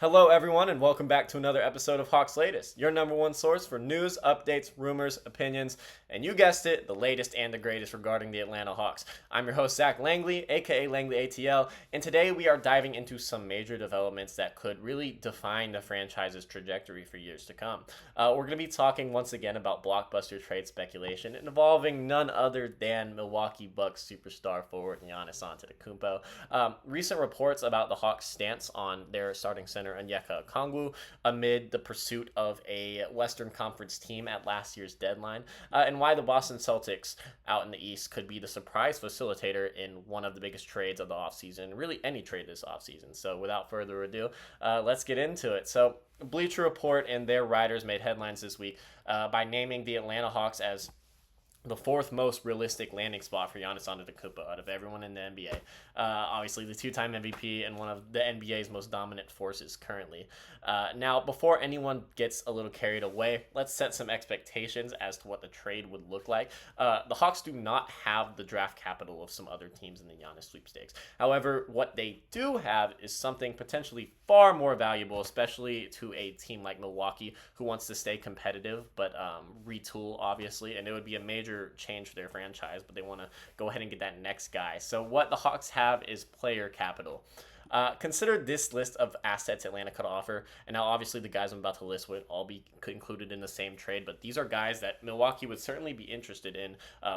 Hello, everyone, and welcome back to another episode of Hawks Latest, your number one source for news, updates, rumors, opinions, and you guessed it, the latest and the greatest regarding the Atlanta Hawks. I'm your host, Zach Langley, aka Langley ATL, and today we are diving into some major developments that could really define the franchise's trajectory for years to come. We're going to be talking once again about blockbuster trade speculation involving none other than Milwaukee Bucks superstar forward Giannis Antetokounmpo. Recent reports about the Hawks' stance on their starting center Onyeka Okongwu amid the pursuit of a Western Conference team at last year's deadline, and why the Boston Celtics out in the East could be the surprise facilitator in one of the biggest trades of the offseason, really any trade this offseason. So without further ado, let's get into it. So Bleacher Report and their writers made headlines this week by naming the Atlanta Hawks as the fourth most realistic landing spot for Giannis Antetokounmpo out of everyone in the NBA. Obviously, the two-time MVP and one of the NBA's most dominant forces currently. Now, before anyone gets a little carried away, let's set some expectations as to what the trade would look like. The Hawks do not have the draft capital of some other teams in the Giannis sweepstakes. However, what they do have is something potentially far more valuable, especially to a team like Milwaukee who wants to stay competitive but retool, obviously, and it would be a major change for their franchise, but they want to go ahead and get that next guy. So what the Hawks have is player capital. Consider this list of assets Atlanta could offer, and now obviously the guys I'm about to list would all be included in the same trade, but these are guys that Milwaukee would certainly be interested in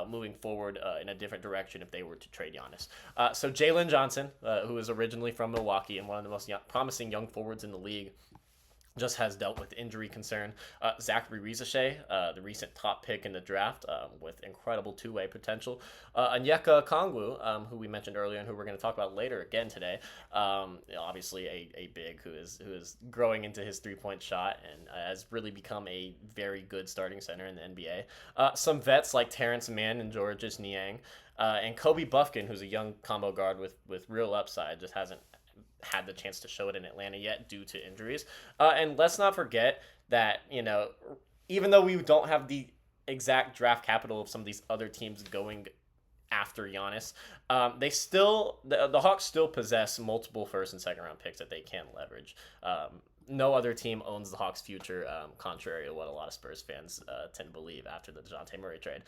moving forward in a different direction if they were to trade Giannis. So Jalen Johnson, who is originally from Milwaukee and one of the most promising young forwards in the league, just has dealt with injury concern. Zachary Rizashe, the recent top pick in the draft with incredible two-way potential. Onyeka Okongwu, who we mentioned earlier and who we're going to talk about later again today. Obviously a big who is growing into his three-point shot and has really become a very good starting center in the NBA. Some vets like Terrence Mann and Georges Niang. And Kobe Buffkin, who's a young combo guard with real upside, just hasn't had the chance to show it in Atlanta yet due to injuries. And let's not forget that, even though we don't have the exact draft capital of some of these other teams going after Giannis, the Hawks still possess multiple first and second round picks that they can leverage. No other team owns the Hawks' future, contrary to what a lot of Spurs fans tend to believe after the DeJounte Murray trade.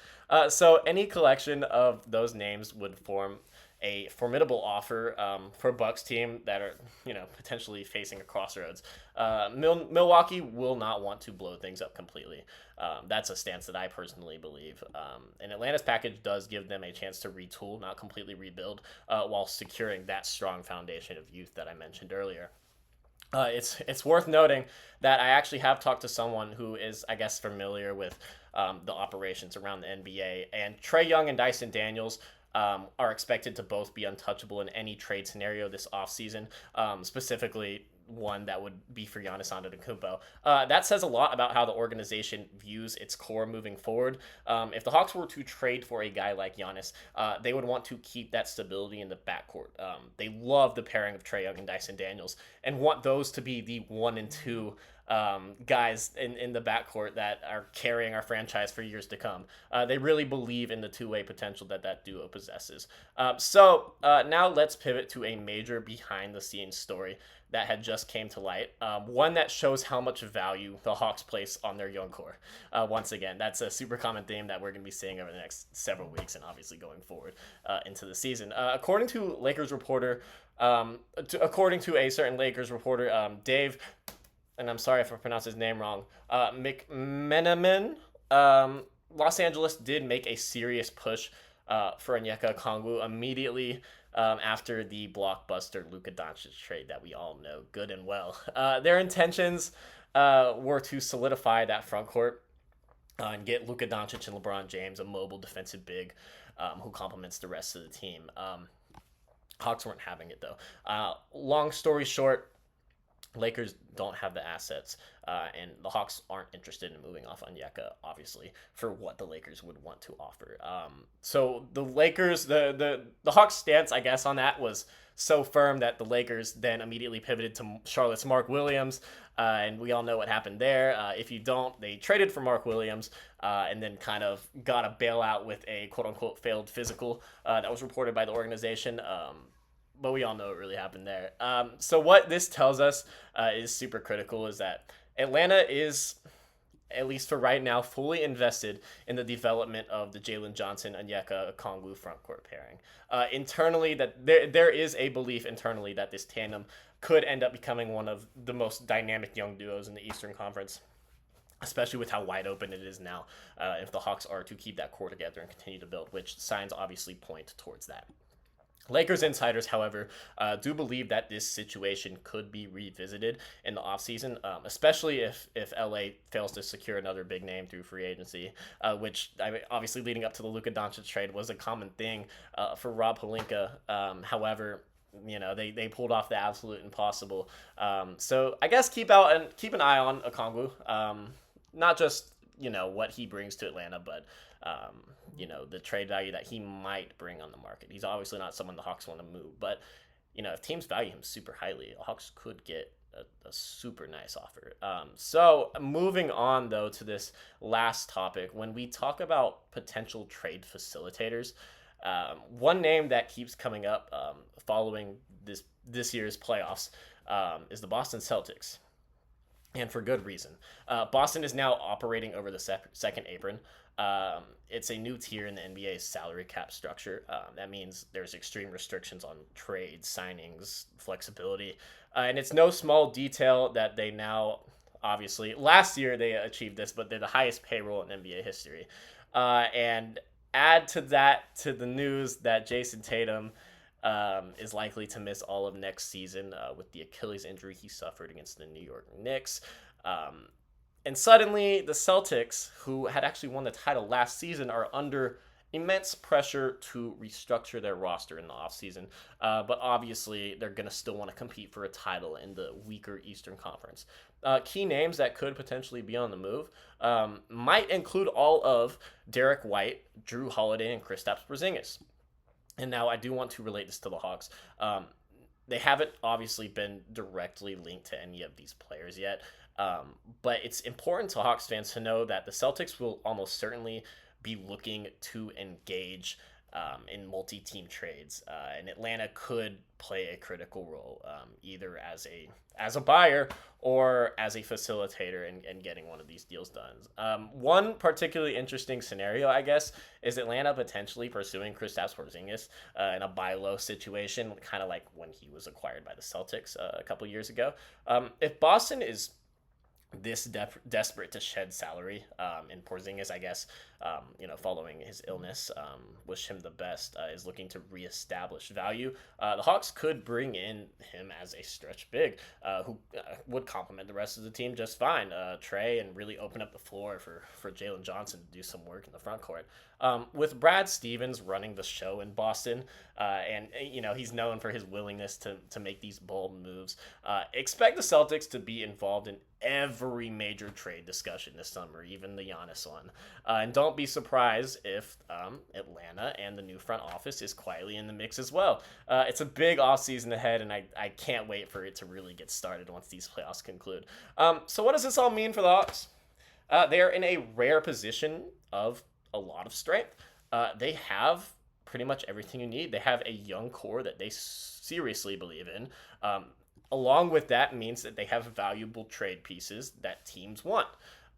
So any collection of those names would form a formidable offer for a Bucks team that are, potentially facing a crossroads. Milwaukee will not want to blow things up completely. That's a stance that I personally believe. And Atlanta's package does give them a chance to retool, not completely rebuild, while securing that strong foundation of youth that I mentioned earlier. It's worth noting that I actually have talked to someone who is, I guess, familiar with the operations around the NBA, and Trae Young and Dyson Daniels are expected to both be untouchable in any trade scenario this offseason, specifically one that would be for Giannis Antetokounmpo. That says a lot about how the organization views its core moving forward. If the Hawks were to trade for a guy like Giannis, they would want to keep that stability in the backcourt. They love the pairing of Trae Young and Dyson Daniels and want those to be the 1 and 2 guys in the backcourt that are carrying our franchise for years to come. They really believe in the two-way potential that duo possesses. So now let's pivot to a major behind-the-scenes story that had just came to light. One that shows how much value the Hawks place on their young core. Once again, that's a super common theme that we're going to be seeing over the next several weeks and obviously going forward into the season. According to a certain Lakers reporter, Dave, and I'm sorry if I pronounce his name wrong, McMenamin, Los Angeles did make a serious push for Onyeka Okongwu immediately after the blockbuster Luka Doncic trade that we all know good and well. Their intentions were to solidify that front court and get Luka Doncic and LeBron James, a mobile defensive big who complements the rest of the team. Hawks weren't having it, though. Long story short, Lakers don't have the assets, and the Hawks aren't interested in moving off Onyeka, obviously, for what the Lakers would want to offer. So the Lakers, the Hawks' stance, I guess, on that was so firm that the Lakers then immediately pivoted to Charlotte's Mark Williams, and we all know what happened there. If you don't, they traded for Mark Williams and then kind of got a bailout with a quote-unquote failed physical that was reported by the organization. but we all know what really happened there. So what this tells us is super critical is that Atlanta is, at least for right now, fully invested in the development of the Jalen Johnson Onyeka Okongwu front court pairing. Internally, that there is a belief internally that this tandem could end up becoming one of the most dynamic young duos in the Eastern Conference, especially with how wide open it is now. If the Hawks are to keep that core together and continue to build, which signs obviously point towards that. Lakers insiders, however, do believe that this situation could be revisited in the offseason, especially if LA fails to secure another big name through free agency, which I mean, obviously leading up to the Luka Doncic trade was a common thing for Rob Pelinka. However, they pulled off the absolute impossible. So I guess keep an eye on Okongwu. Not just what he brings to Atlanta, but the trade value that he might bring on the market. He's obviously not someone the Hawks want to move, but if teams value him super highly, the Hawks could get a super nice offer. So moving on though to this last topic, when we talk about potential trade facilitators, one name that keeps coming up following this year's playoffs is the Boston Celtics. And for good reason. Boston is now operating over the second apron. It's a new tier in the NBA's salary cap structure. That means there's extreme restrictions on trades, signings, flexibility. And it's no small detail that they now, obviously, last year they achieved this, but they're the highest payroll in NBA history. And add to the news that Jason Tatum is likely to miss all of next season with the Achilles injury he suffered against the New York Knicks. And suddenly, the Celtics, who had actually won the title last season, are under immense pressure to restructure their roster in the offseason. But obviously, they're going to still want to compete for a title in the weaker Eastern Conference. Key names that could potentially be on the move might include all of Derek White, Drew Holiday, and Kristaps Porzingis. And now I do want to relate this to the Hawks. They haven't obviously been directly linked to any of these players yet. But it's important to Hawks fans to know that the Celtics will almost certainly be looking to engage in multi-team trades. And Atlanta could play a critical role, either as a buyer or as a facilitator in getting one of these deals done. One particularly interesting scenario, I guess, is Atlanta potentially pursuing Kristaps Porzingis in a buy low situation, kind of like when he was acquired by the Celtics a couple years ago. If Boston is this desperate to shed salary, and Porzingis, I guess, following his illness, wish him the best, is looking to reestablish value. The Hawks could bring in him as a stretch big, who would complement the rest of the team just fine. Trey, and really open up the floor for Jalen Johnson to do some work in the front court. With Brad Stevens running the show in Boston, and he's known for his willingness to make these bold moves, expect the Celtics to be involved in every major trade discussion this summer, even the Giannis one. And don't be surprised if Atlanta and the new front office is quietly in the mix as well. It's a big offseason ahead, and I can't wait for it to really get started once these playoffs conclude. So what does this all mean for the Hawks? They are in a rare position of a lot of strength. They have pretty much everything you need. They have a young core that they seriously believe in. Along with that means that they have valuable trade pieces that teams want.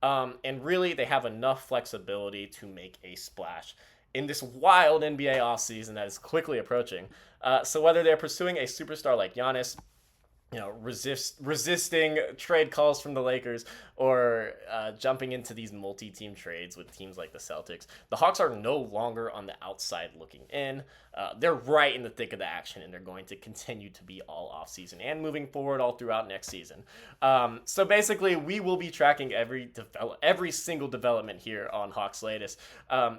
And really, they have enough flexibility to make a splash in this wild NBA offseason that is quickly approaching. So whether they're pursuing a superstar like Giannis, resisting trade calls from the Lakers, or jumping into these multi-team trades with teams like the Celtics, the Hawks are no longer on the outside looking in. They're right in the thick of the action, and they're going to continue to be all offseason and moving forward all throughout next season. So basically, we will be tracking every single development here on Hawks Latest.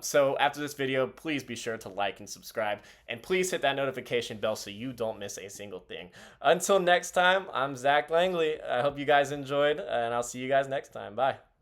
So after this video, please be sure to like and subscribe, and please hit that notification bell so you don't miss a single thing. Until next time, I'm Zach Langley. I hope you guys enjoyed, and I'll see you guys next time. Bye.